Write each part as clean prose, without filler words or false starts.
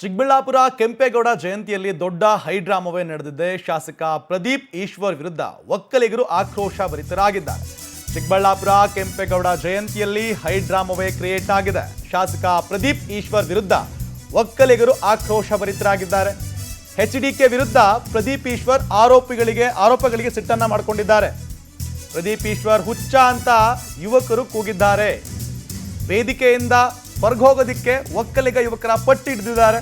ಚಿಕ್ಕಬಳ್ಳಾಪುರ ಕೆಂಪೇಗೌಡ ಜಯಂತಿಯಲ್ಲಿ ದೊಡ್ಡ ಹೈಡ್ರಾಮವೇ ನಡೆದಿದೆ. ಶಾಸಕ ಪ್ರದೀಪ್ ಈಶ್ವರ್ ವಿರುದ್ಧ ಒಕ್ಕಲಿಗರು ಆಕ್ರೋಶ ಭರಿತರಾಗಿದ್ದಾರೆ. ಚಿಕ್ಕಬಳ್ಳಾಪುರ ಕೆಂಪೇಗೌಡ ಜಯಂತಿಯಲ್ಲಿ ಹೈಡ್ರಾಮವೇ ಕ್ರಿಯೇಟ್ ಆಗಿದೆ. ಶಾಸಕ ಪ್ರದೀಪ್ ಈಶ್ವರ್ ವಿರುದ್ಧ ಒಕ್ಕಲಿಗರು ಆಕ್ರೋಶ ಭರಿತರಾಗಿದ್ದಾರೆ. ಎಚ್ಡಿಕೆ ವಿರುದ್ಧ ಪ್ರದೀಪ್ ಈಶ್ವರ್ ಆರೋಪಗಳಿಗೆ ಸಿಟ್ಟನ್ನ ಮಾಡಿಕೊಂಡಿದ್ದಾರೆ. ಪ್ರದೀಪ್ ಈಶ್ವರ್ ಹುಚ್ಚ ಅಂತ ಯುವಕರು ಕೂಗಿದ್ದಾರೆ. ವೇದಿಕೆಯಿಂದ ಹೊರಗೋಗೋದಿಕ್ಕೆ ಒಕ್ಕಲಿಗ ಯುವಕರ ಪಟ್ಟಿ ಹಿಡಿದಿದ್ದಾರೆ.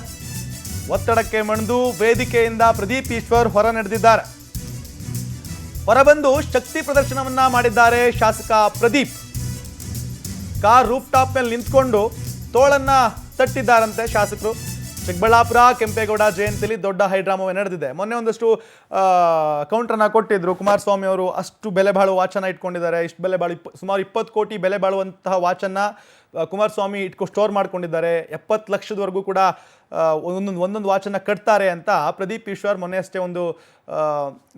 ಒತ್ತಡಕ್ಕೆ ಮಣಿದು ವೇದಿಕೆಯಿಂದ ಪ್ರದೀಪ್ ಈಶ್ವರ್ ಹೊರ ನಡೆದಿದ್ದಾರೆ. ಹೊರಬಂದು ಶಕ್ತಿ ಪ್ರದರ್ಶನವನ್ನ ಮಾಡಿದ್ದಾರೆ. ಶಾಸಕ ಪ್ರದೀಪ್ ಕಾರ್ ರೂಫ್ ಟಾಪ್ ಮೇಲೆ ನಿಂತ್ಕೊಂಡು ತೋಳನ್ನ ತಟ್ಟಿದ್ದಾರಂತೆ ಶಾಸಕರು. ಚಿಕ್ಕಬಳ್ಳಾಪುರ ಕೆಂಪೇಗೌಡ ಜಯಂತಿಯಲ್ಲಿ ದೊಡ್ಡ ಹೈಡ್ರಾಮವೇ ನಡೆದಿದೆ. ಮೊನ್ನೆ ಒಂದಷ್ಟು ಕೌಂಟರ್ನ ಕೊಟ್ಟಿದ್ರು. ಕುಮಾರಸ್ವಾಮಿ ಅವರು ಅಷ್ಟು ಬೆಲೆ ಬಾಳುವ ವಾಚನ್ನ ಇಟ್ಕೊಂಡಿದ್ದಾರೆ. ಇಷ್ಟು ಬೆಲೆ ಬಾಳು ಸುಮಾರು 20 ಕೋಟಿ ಬೆಲೆ ಬಾಳುವಂತಹ ವಾಚನ್ನ ಕುಮಾರಸ್ವಾಮಿ ಸ್ಟೋರ್ ಮಾಡ್ಕೊಂಡಿದ್ದಾರೆ. 70 ಲಕ್ಷದವರೆಗೂ ಕೂಡ ಒಂದೊಂದು ವಾಚನ್ನ ಕಟ್ತಾರೆ ಅಂತ ಪ್ರದೀಪ್ ಈಶ್ವರ್ ಮೊನ್ನೆ ಅಷ್ಟೇ ಒಂದು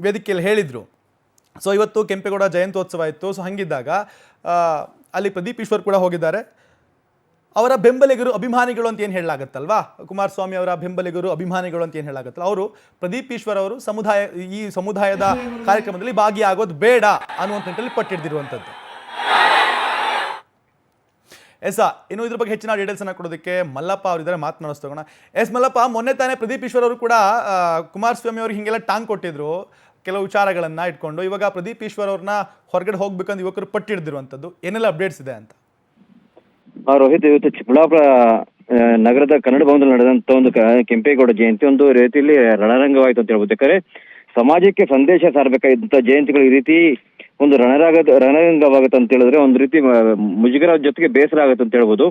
ವೇದಿಕೆಯಲ್ಲಿ ಹೇಳಿದರು. ಸೊ ಇವತ್ತು ಕೆಂಪೇಗೌಡ ಜಯಂತ್ಯೋತ್ಸವ ಇತ್ತು. ಸೊ ಹಂಗಿದ್ದಾಗ ಅಲ್ಲಿ ಪ್ರದೀಪ್ ಈಶ್ವರ್ ಕೂಡ ಹೋಗಿದ್ದಾರೆ. ಅವರ ಬೆಂಬಲಿಗರು ಅಭಿಮಾನಿಗಳು ಅಂತ ಏನು ಹೇಳಲಾಗತ್ತಲ್ವಾ, ಕುಮಾರಸ್ವಾಮಿ ಅವರ ಬೆಂಬಲಿಗರು ಅಭಿಮಾನಿಗಳು ಅಂತ ಏನು ಹೇಳಲಾಗತ್ತಲ್ಲ, ಅವರು ಪ್ರದೀಪ್ ಈಶ್ವರ್ ಅವರು ಈ ಸಮುದಾಯದ ಕಾರ್ಯಕ್ರಮದಲ್ಲಿ ಭಾಗಿಯಾಗೋದು ಬೇಡ ಅನ್ನುವಂಥ ನಿಟ್ಟಿನಲ್ಲಿ ಪಟ್ಟಿಡ್ದಿರುವಂಥದ್ದು. ಇನ್ನು ಇದ್ರ ಬಗ್ಗೆ ಹೆಚ್ಚಿನ ಡೀಟೇಲ್ಸ್ ಅನ್ನ ಕೊಡೋದಕ್ಕೆ ಮಲ್ಲಪ್ಪ ಅವರಿದ್ದಾರೆ, ಮಾತನಾಡಿಸ್ತೋಗೋಣ. ಮಲ್ಲಪ್ಪ, ಮೊನ್ನೆ ತಾನೇ ಪ್ರದೀಪ್ ಈಶ್ವರ್ ಅವರು ಕೂಡ ಕುಮಾರಸ್ವಾಮಿ ಅವರು ಹಿಂಗೆಲ್ಲ ಟಾಂಗ್ ಕೊಟ್ಟಿದ್ರು ಕೆಲವು ವಿಚಾರಗಳನ್ನ ಇಟ್ಕೊಂಡು. ಇವಾಗ ಪ್ರದೀಪ್ ಈಶ್ವರ್ ಅವ್ರನ್ನ ಹೊರಗಡೆ ಹೋಗ್ಬೇಕಂತ ಯುವಕರು ಪಟ್ಟಿಡ್ದಿರುವಂಥದ್ದು. ಏನೆಲ್ಲ ಅಪ್ಡೇಟ್ಸ್ ಇದೆ ಅಂತ? ರೋಹಿತ್, ಇವತ್ತು ಚಿಕ್ಕಬಳ್ಳಾಪುರ ನಗರದ ಕನ್ನಡ ಭವನದಲ್ಲಿ ನಡೆದಂತ ಒಂದು ಕೆಂಪೇಗೌಡ ಜಯಂತಿ ಒಂದು ರೀತಿಯಲ್ಲಿ ರಣರಂಗವಾಯಿತು ಅಂತ ಹೇಳ್ಬೋದು. ಯಾಕಂದ್ರೆ ಸಮಾಜಕ್ಕೆ ಸಂದೇಶ ಸಾರಬೇಕಾದಂತ ಜಯಂತಿಗಳು ಈ ರೀತಿ ಒಂದು ರಣರಂಗವಾಗುತ್ತೆ ಅಂತ ಹೇಳಿದ್ರೆ ಒಂದು ರೀತಿ ಮುಜುಗರ ಜೊತೆಗೆ ಬೇಸರ ಆಗುತ್ತೆ ಅಂತ ಹೇಳ್ಬೋದು.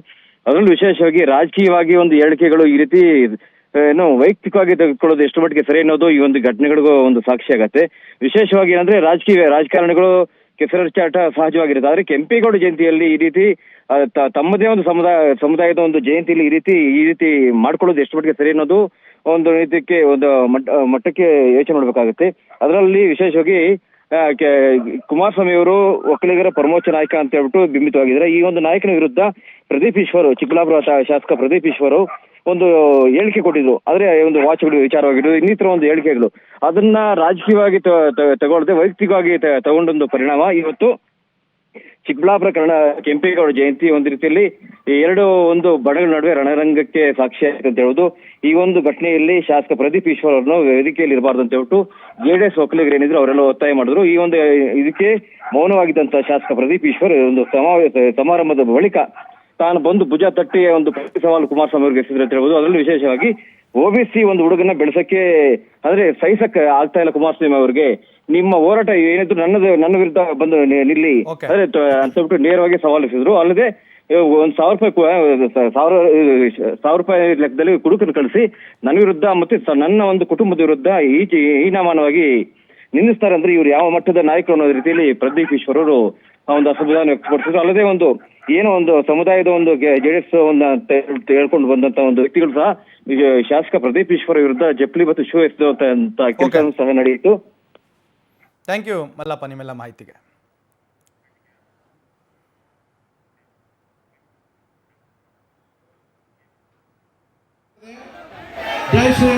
ಅದರಲ್ಲೂ ವಿಶೇಷವಾಗಿ ರಾಜಕೀಯವಾಗಿ ಒಂದು ಹೇಳಿಕೆಗಳು ಈ ರೀತಿ ವೈಯಕ್ತಿಕವಾಗಿ ತೆಗೆದುಕೊಳ್ಳೋದು ಎಷ್ಟು ಮಟ್ಟಿಗೆ ಸರಿ ಅನ್ನೋದು ಈ ಒಂದು ಘಟನೆಗಳಿಗೂ ಒಂದು ಸಾಕ್ಷಿ ಆಗತ್ತೆ. ವಿಶೇಷವಾಗಿ ಏನಂದ್ರೆ ರಾಜಕಾರಣಿಗಳು ಕೆಸರಚಾಟ ಸಹಜವಾಗಿರುತ್ತೆ. ಆದ್ರೆ ಕೆಂಪೇಗೌಡ ಜಯಂತಿಯಲ್ಲಿ ಈ ರೀತಿ ತಮ್ಮದೇ ಒಂದು ಸಮುದಾಯದ ಒಂದು ಜಯಂತಿಯಲ್ಲಿ ಈ ರೀತಿ ಮಾಡ್ಕೊಳ್ಳೋದು ಎಷ್ಟು ಮಟ್ಟಿಗೆ ಸರಿ ಅನ್ನೋದು ಒಂದು ರೀತಿಗೆ ಒಂದು ಮಟ್ಟಕ್ಕೆ ಯೋಚನೆ ಮಾಡ್ಬೇಕಾಗುತ್ತೆ. ಅದರಲ್ಲಿ ವಿಶೇಷವಾಗಿ ಕುಮಾರಸ್ವಾಮಿ ಅವರು ಒಕ್ಕಲಿಗರ ಪರಮೋಚ್ಚ ನಾಯಕ ಅಂತ ಹೇಳ್ಬಿಟ್ಟು ಬಿಂಬಿತವಾಗಿದ್ದಾರೆ. ಈ ಒಂದು ನಾಯಕನ ವಿರುದ್ಧ ಪ್ರದೀಪ್ ಈಶ್ವರ್, ಚಿಕ್ಕಬಳ್ಳಾಪುರ ಶಾಸಕ ಪ್ರದೀಪ್ ಈಶ್ವರ್ ಒಂದು ಹೇಳಿಕೆ ಕೊಟ್ಟಿದ್ರು. ಆದ್ರೆ ಒಂದು ವಾಚ್ಗಳು ವಿಚಾರವಾಗಿದ್ದು ಇನ್ನಿತರ ಒಂದು ಹೇಳಿಕೆಗಳು ಅದನ್ನ ರಾಜಕೀಯವಾಗಿ ತಗೊಳ್ಳದೆ ವೈಯಕ್ತಿಕವಾಗಿ ತಗೊಂಡೊಂದು ಪರಿಣಾಮ ಇವತ್ತು ಚಿಕ್ಕಬಳ್ಳಾಪುರ ಕೆಂಪೇಗೌಡ ಜಯಂತಿ ಒಂದು ರೀತಿಯಲ್ಲಿ ಒಂದು ಬಣಗಳ ನಡುವೆ ರಣರಂಗಕ್ಕೆ ಸಾಕ್ಷಿ ಆಯ್ತು ಅಂತ ಹೇಳುದು. ಈ ಒಂದು ಘಟನೆಯಲ್ಲಿ ಶಾಸಕ ಪ್ರದೀಪ್ ಈಶ್ವರ್ ಅವ್ರನ್ನು ವೇದಿಕೆಯಲ್ಲಿ ಇರಬಾರ್ದು ಅಂತ ಹೇಳ್ಬಿಟ್ಟು ಜೆಡಿಎಸ್ ಒಕ್ಕಲಿಗರು ಏನಿದ್ರು ಅವರೆಲ್ಲ ಒತ್ತಾಯ ಮಾಡಿದ್ರು. ಈ ಒಂದು ಇದಕ್ಕೆ ಮೌನವಾಗಿದ್ದಂತ ಶಾಸಕ ಪ್ರದೀಪ್ ಈಶ್ವರ್ ಒಂದು ಸಮಾರಂಭದ ಬಳಿಕ ತಾನು ಬಂದು ಭುಜ ತಟ್ಟಿ ಒಂದು ಸವಾಲು ಕುಮಾರಸ್ವಾಮಿ ಅವ್ರಿಗೆ ಎಸೆದ್ರು ಅಂತ ಹೇಳ್ಬೋದು. ಅದರಲ್ಲೂ ವಿಶೇಷವಾಗಿ OBC ಒಂದು ಹುಡುಗನ ಬೆಳೆಸಕ್ಕೆ ಅಂದ್ರೆ ಸಹಿಸಕ್ಕೆ ಆಗ್ತಾ ಇಲ್ಲ ಕುಮಾರಸ್ವಾಮಿ ಅವ್ರಿಗೆ. ನಿಮ್ಮ ಹೋರಾಟ ಏನಿದ್ರು ನನ್ನ ವಿರುದ್ಧ ಬಂದು ನಿಲ್ಲಿ ಅಂದ್ರೆ ಅಂತ ಹೇಳ್ಬಿಟ್ಟು ನೇರವಾಗಿ ಸವಾಲಿಸಿದ್ರು. ಅಲ್ಲದೆ ₹1,000 ಲೆಕ್ಕದಲ್ಲಿ ಕುಡುಕನ್ನು ಕಳಿಸಿ ನನ್ನ ವಿರುದ್ಧ ಮತ್ತೆ ನನ್ನ ಒಂದು ಕುಟುಂಬದ ವಿರುದ್ಧ ಹೀನಾಮಾನವಾಗಿ ನಿಂದಿಸ್ತಾರೆ ಅಂದ್ರೆ ಇವ್ರು ಯಾವ ಮಟ್ಟದ ನಾಯಕರು ಅನ್ನೋ ರೀತಿಯಲ್ಲಿ ಪ್ರದೀಪ್ ಈಶ್ವರ್ ಅವರು ಒಂದು ಅಸಮಾಧಾನ ವ್ಯಕ್ತಪಡಿಸಿದ್ರು. ಅಲ್ಲದೆ ಒಂದು ಸಮುದಾಯದ ಒಂದು ಜೆಡಿಎಸ್ ಹೇಳ್ಕೊಂಡು ಬಂದಂತ ಒಂದು ವ್ಯಕ್ತಿಗಳು ಸಹ ಶಾಸಕ ಪ್ರದೀಪ್ ಈಶ್ವರ್ ವಿರುದ್ಧ ಜಪ್ಲಿ ಮತ್ತು ಶೂ ಎಸೆದಂತ ಕೆಲಸ ಸಹ ನಡೆಯಿತು. ಥ್ಯಾಂಕ್ ಯು ಮಲ್ಲಪ್ಪ ನಿಮ್ಮೆಲ್ಲ ಮಾಹಿತಿಗೆ. ಜೈ ಶ್ರೀ